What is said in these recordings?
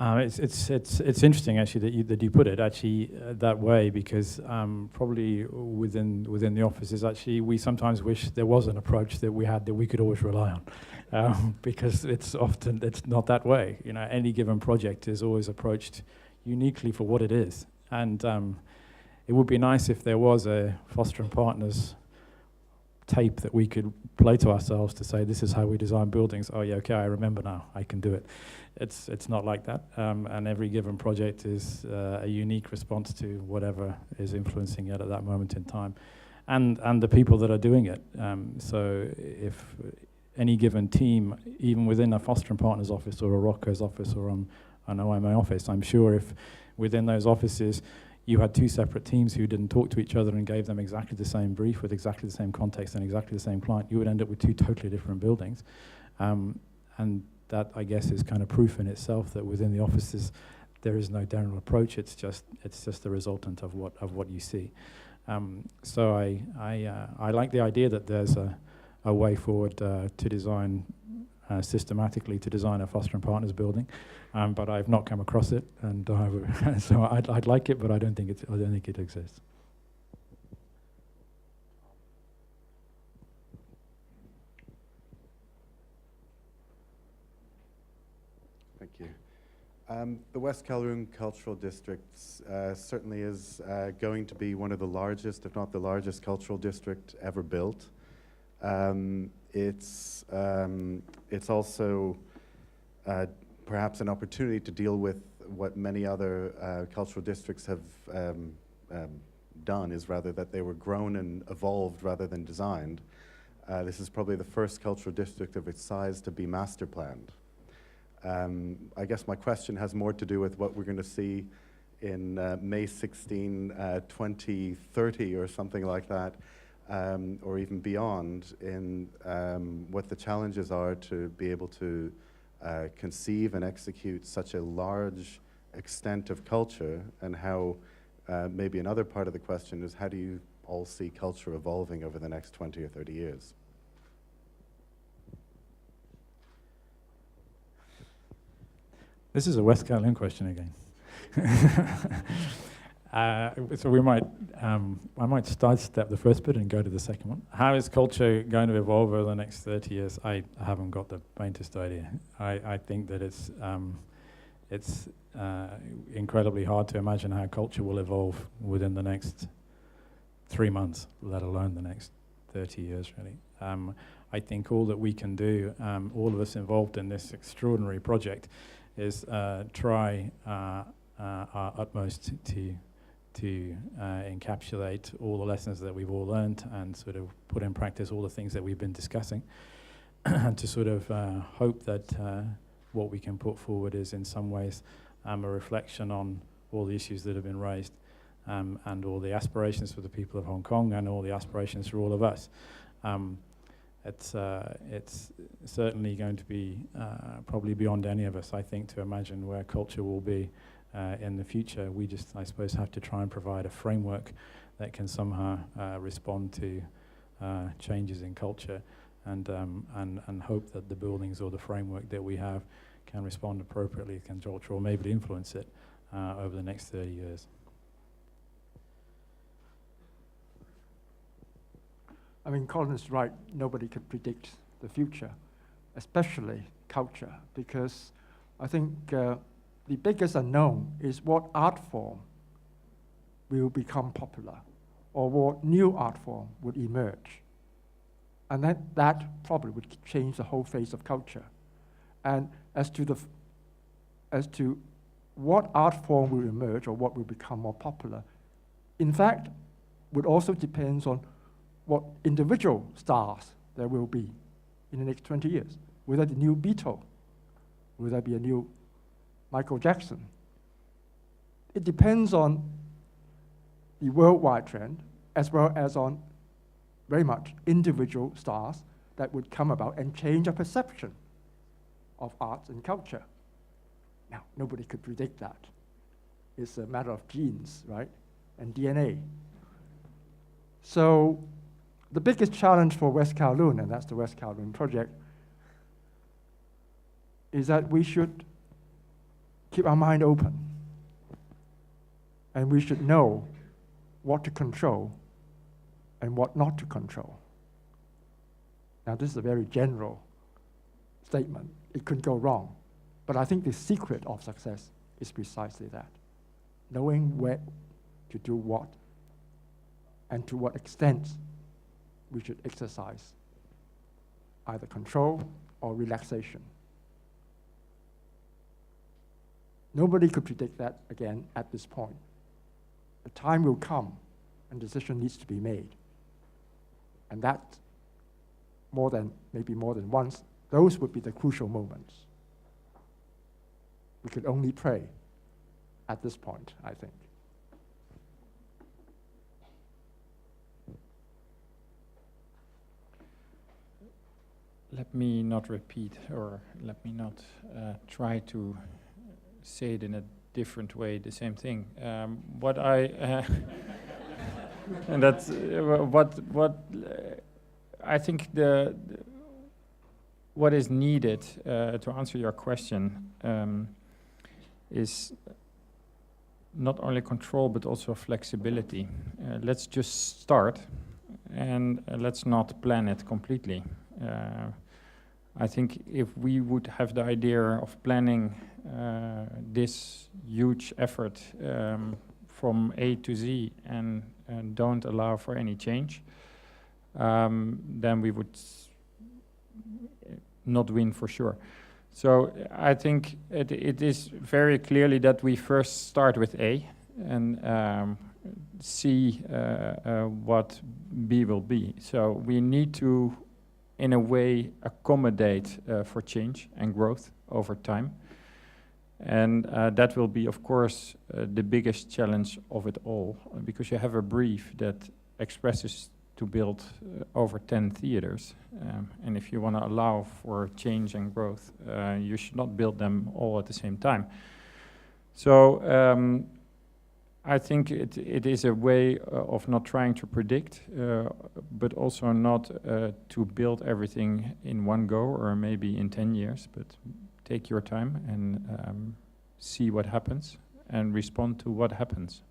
It's interesting actually that you put it actually that way, because probably within the office is actually we sometimes wish there was an approach that we had that we could always rely on, because it's not that way. You know, any given project is always approached uniquely for what it is, and it would be nice if there was a Foster and Partners tape that we could play to ourselves to say, this is how we design buildings. Oh yeah, okay, I remember now, I can do it. It's not like that, and every given project is a unique response to whatever is influencing it at that moment in time, and the people that are doing it. So if any given team, even within a Foster and Partners office or a Rocco's office or an OMA office, I'm sure if within those offices you had two separate teams who didn't talk to each other and gave them exactly the same brief with exactly the same context and exactly the same client, you would end up with two totally different buildings. And that, I guess, is kind of proof in itself that within the offices there is no general approach. It's just the resultant of what you see. So I like the idea that there's a way forward to design systematically to design a Foster and Partners building, but I've not come across it, and so I'd like it, but I don't think it exists. Thank you. The West Kowloon Cultural District certainly is going to be one of the largest, if not the largest, cultural district ever built. It's also perhaps an opportunity to deal with what many other cultural districts have done, is rather that they were grown and evolved rather than designed. This is probably the first cultural district of its size to be master planned. I guess my question has more to do with what we're going to see in May 16, 2030 or something like that, or even beyond, in what the challenges are to be able to conceive and execute such a large extent of culture, and how maybe another part of the question is, how do you all see culture evolving over the next 20 or 30 years? This is a West Kowloon question again. So we might, I might sidestep the first bit and go to the second one. How is culture going to evolve over the next 30 years? I haven't got the faintest idea. I think that it's incredibly hard to imagine how culture will evolve within the next 3 months, let alone the next 30 years, really. I think all that we can do, all of us involved in this extraordinary project, is try our utmost to encapsulate all the lessons that we've all learned and sort of put in practice all the things that we've been discussing, and to sort of hope that what we can put forward is in some ways a reflection on all the issues that have been raised, and all the aspirations for the people of Hong Kong and all the aspirations for all of us. It's certainly going to be probably beyond any of us, I think, to imagine where culture will be in the future. We just, I suppose, have to try and provide a framework that can somehow respond to changes in culture, and hope that the buildings or the framework that we have can respond appropriately to culture, or maybe influence it over the next 30 years. I mean, Colin is right. Nobody can predict the future, especially culture, because I think the biggest unknown is what art form will become popular, or what new art form would emerge. And that probably would change the whole face of culture. And as to what art form will emerge or what will become more popular, in fact, would also depends on what individual stars there will be in the next 20 years. Will there be a new Beatle? Will there be a new Michael Jackson? It depends on the worldwide trend, as well as on very much individual stars that would come about and change our perception of arts and culture. Now, nobody could predict that. It's a matter of genes, right, and DNA. So the biggest challenge for West Kowloon, and that's the West Kowloon project, is that we should keep our mind open. And we should know what to control and what not to control. Now, this is a very general statement. It could go wrong. But I think the secret of success is precisely that. Knowing where to do what and to what extent we should exercise either control or relaxation. Nobody could predict that, again, at this point. The time will come and decision needs to be made. And that, maybe more than once, those would be the crucial moments. We could only pray at this point, I think. Let me not repeat, or let me not try to say it in a different way, the same thing. What I and that's what I think what is needed to answer your question is not only control but also flexibility. Let's just start and let's not plan it completely. I think if we would have the idea of planning this huge effort from A to Z and don't allow for any change, then we would not win for sure. So I think it is very clearly that we first start with A and see what B will be. So we need to, in a way, accommodate for change and growth over time. And that will be, of course, the biggest challenge of it all, because you have a brief that expresses to build over 10 theaters. And if you want to allow for change and growth, you should not build them all at the same time. So I think it is a way of not trying to predict, but also not to build everything in one go or maybe in 10 years, but take your time and see what happens and respond to what happens.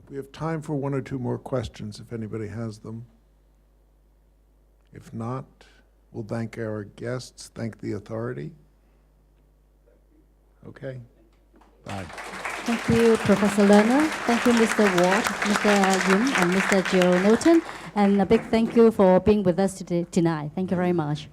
We have time for one or two more questions if anybody has them. If not, we'll thank our guests, thank the authority. Okay, bye. Thank you, Professor Lerner. Thank you, Mr. Ward, Mr. Yim, and Mr. Joe Norton. And a big thank you for being with us today, tonight. Thank you very much.